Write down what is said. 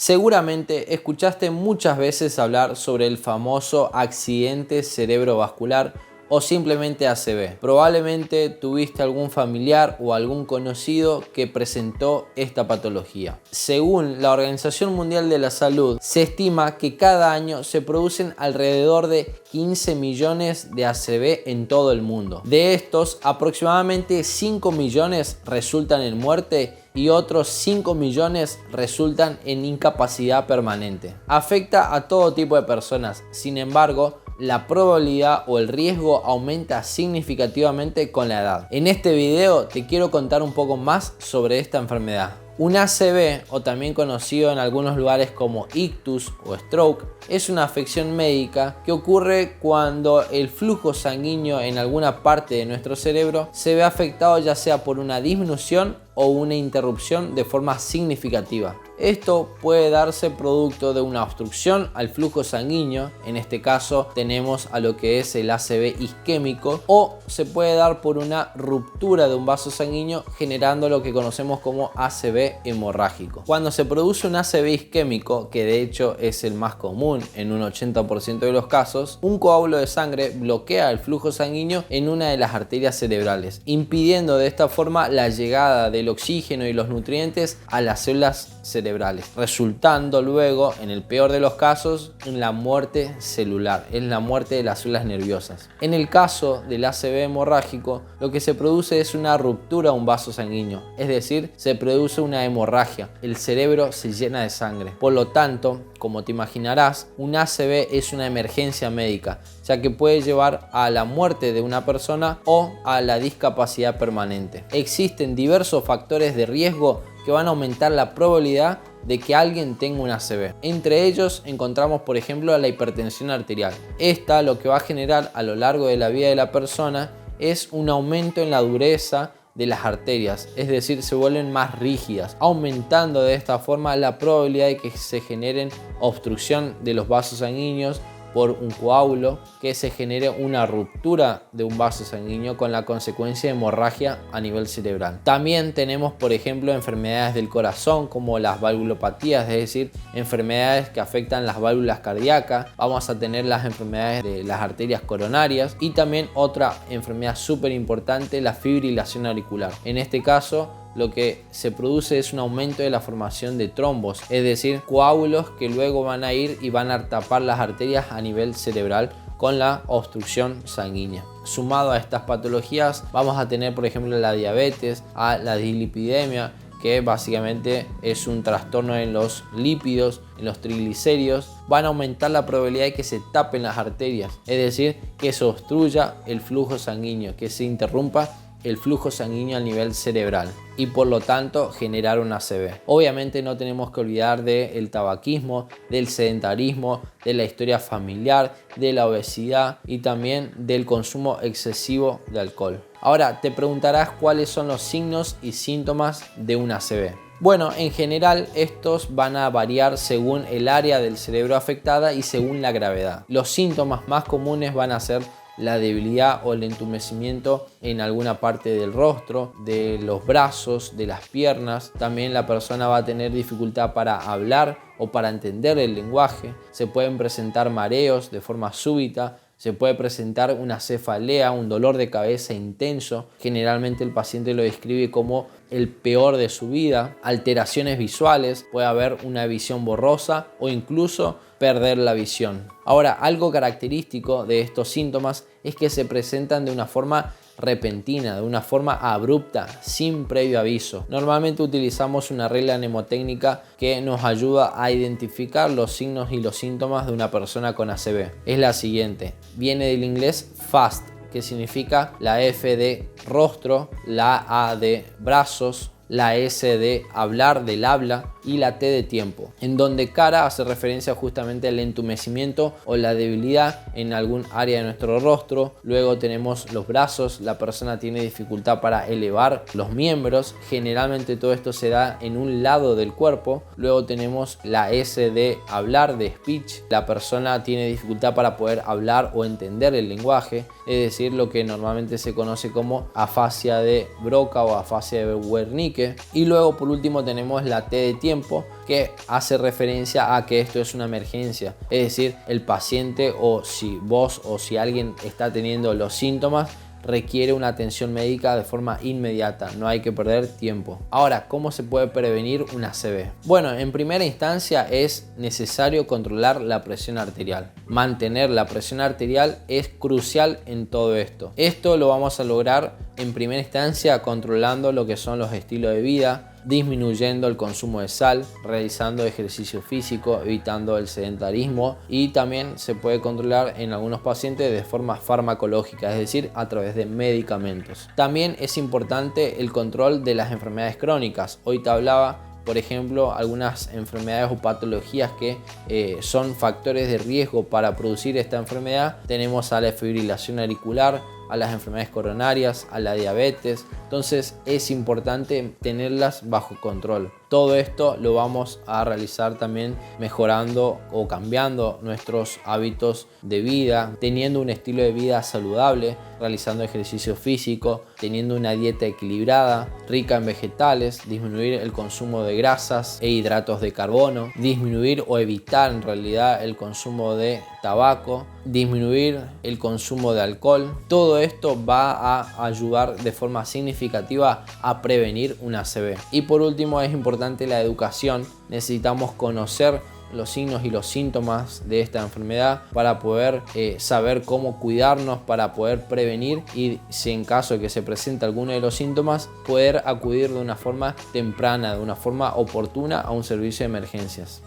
Seguramente escuchaste muchas veces hablar sobre el famoso accidente cerebrovascular o simplemente ACV. Probablemente tuviste algún familiar o algún conocido que presentó esta patología. Según la Organización Mundial de la Salud, se estima que cada año se producen alrededor de 15 millones de ACV en todo el mundo. De estos, aproximadamente 5 millones resultan en muerte y otros 5 millones resultan en incapacidad permanente. Afecta a todo tipo de personas, sin embargo, la probabilidad o el riesgo aumenta significativamente con la edad. En este video te quiero contar un poco más sobre esta enfermedad. Un ACV, o también conocido en algunos lugares como ictus o stroke, es una afección médica que ocurre cuando el flujo sanguíneo en alguna parte de nuestro cerebro se ve afectado, ya sea por una disminución o una interrupción de forma significativa. Esto puede darse producto de una obstrucción al flujo sanguíneo, en este caso tenemos a lo que es el ACV isquémico, o se puede dar por una ruptura de un vaso sanguíneo generando lo que conocemos como ACV hemorrágico. Cuando se produce un ACV isquémico, que de hecho es el más común en un 80% de los casos, un coágulo de sangre bloquea el flujo sanguíneo en una de las arterias cerebrales, impidiendo de esta forma la llegada del oxígeno y los nutrientes a las células cerebrales, resultando luego, en el peor de los casos, en la muerte celular, en la muerte de las células nerviosas. En el caso del ACV hemorrágico, lo que se produce es una ruptura de un vaso sanguíneo, es decir, se produce una hemorragia, el cerebro se llena de sangre. Por lo tanto, como te imaginarás, un ACV es una emergencia médica, ya que puede llevar a la muerte de una persona o a la discapacidad permanente. Existen diversos factores de riesgo que van a aumentar la probabilidad de que alguien tenga un ACV. Entre ellos encontramos, por ejemplo, la hipertensión arterial. Esta lo que va a generar a lo largo de la vida de la persona es un aumento en la dureza de las arterias, es decir, se vuelven más rígidas, aumentando de esta forma la probabilidad de que se generen obstrucción de los vasos sanguíneos por un coágulo, que se genere una ruptura de un vaso sanguíneo con la consecuencia de hemorragia a nivel cerebral. También tenemos, por ejemplo, enfermedades del corazón como las valvulopatías, es decir, enfermedades que afectan las válvulas cardíacas. Vamos a tener las enfermedades de las arterias coronarias y también otra enfermedad súper importante, la fibrilación auricular. En este caso, lo que se produce es un aumento de la formación de trombos, es decir, coágulos que luego van a ir y van a tapar las arterias a nivel cerebral con la obstrucción sanguínea. Sumado a estas patologías vamos a tener, por ejemplo, la diabetes, a la dislipidemia, que básicamente es un trastorno en los lípidos, en los triglicéridos. Van a aumentar la probabilidad de que se tapen las arterias, es decir, que se obstruya el flujo sanguíneo, que se interrumpa el flujo sanguíneo a nivel cerebral y por lo tanto generar un ACV. Obviamente no tenemos que olvidar del tabaquismo, del sedentarismo, de la historia familiar, de la obesidad y también del consumo excesivo de alcohol. Ahora te preguntarás cuáles son los signos y síntomas de un ACV. Bueno, en general estos van a variar según el área del cerebro afectada y según la gravedad. Los síntomas más comunes van a ser la debilidad o el entumecimiento en alguna parte del rostro, de los brazos, de las piernas. También la persona va a tener dificultad para hablar o para entender el lenguaje. Se pueden presentar mareos de forma súbita. Se puede presentar una cefalea, un dolor de cabeza intenso. Generalmente el paciente lo describe como el peor de su vida. Alteraciones visuales, puede haber una visión borrosa o incluso perder la visión. Ahora, algo característico de estos síntomas es que se presentan de una forma repentina, de una forma abrupta, sin previo aviso. Normalmente utilizamos una regla mnemotécnica que nos ayuda a identificar los signos y los síntomas de una persona con ACV. Es la siguiente, viene del inglés FAST, que significa la F de rostro, la A de brazos, la S de hablar, del habla, y la T de tiempo, en donde cara hace referencia justamente al entumecimiento o la debilidad en algún área de nuestro rostro. Luego tenemos los brazos, la persona tiene dificultad para elevar los miembros, generalmente todo esto se da en un lado del cuerpo. Luego tenemos la S de hablar, de speech, la persona tiene dificultad para poder hablar o entender el lenguaje, es decir, lo que normalmente se conoce como afasia de Broca o afasia de Wernicke. comunique. Y luego por último tenemos la T de tiempo, que hace referencia a que esto es una emergencia, es decir, el paciente o si vos o si alguien está teniendo los síntomas requiere una atención médica de forma inmediata, no hay que perder tiempo. Ahora, ¿cómo se puede prevenir una ACV? Bueno, en primera instancia es necesario controlar la presión arterial. Mantener la presión arterial es crucial en todo esto. Esto lo vamos a lograr en primera instancia controlando lo que son los estilos de vida, disminuyendo el consumo de sal, realizando ejercicio físico, evitando el sedentarismo, y también se puede controlar en algunos pacientes de forma farmacológica, es decir, a través de medicamentos. También es importante el control de las enfermedades crónicas. Hoy te hablaba, por ejemplo, algunas enfermedades o patologías que son factores de riesgo para producir esta enfermedad. Tenemos a la fibrilación auricular, a las enfermedades coronarias, a la diabetes. Entonces es importante tenerlas bajo control. Todo esto lo vamos a realizar también mejorando o cambiando nuestros hábitos de vida, teniendo un estilo de vida saludable, realizando ejercicio físico, teniendo una dieta equilibrada, rica en vegetales, disminuir el consumo de grasas e hidratos de carbono, disminuir o evitar en realidad el consumo de tabaco, disminuir el consumo de alcohol. Todo esto va a ayudar de forma significativa a prevenir una ACV. Y por último es importante la educación. Necesitamos conocer los signos y los síntomas de esta enfermedad para poder saber cómo cuidarnos, para poder prevenir y si en caso de que se presente alguno de los síntomas poder acudir de una forma temprana, de una forma oportuna a un servicio de emergencias.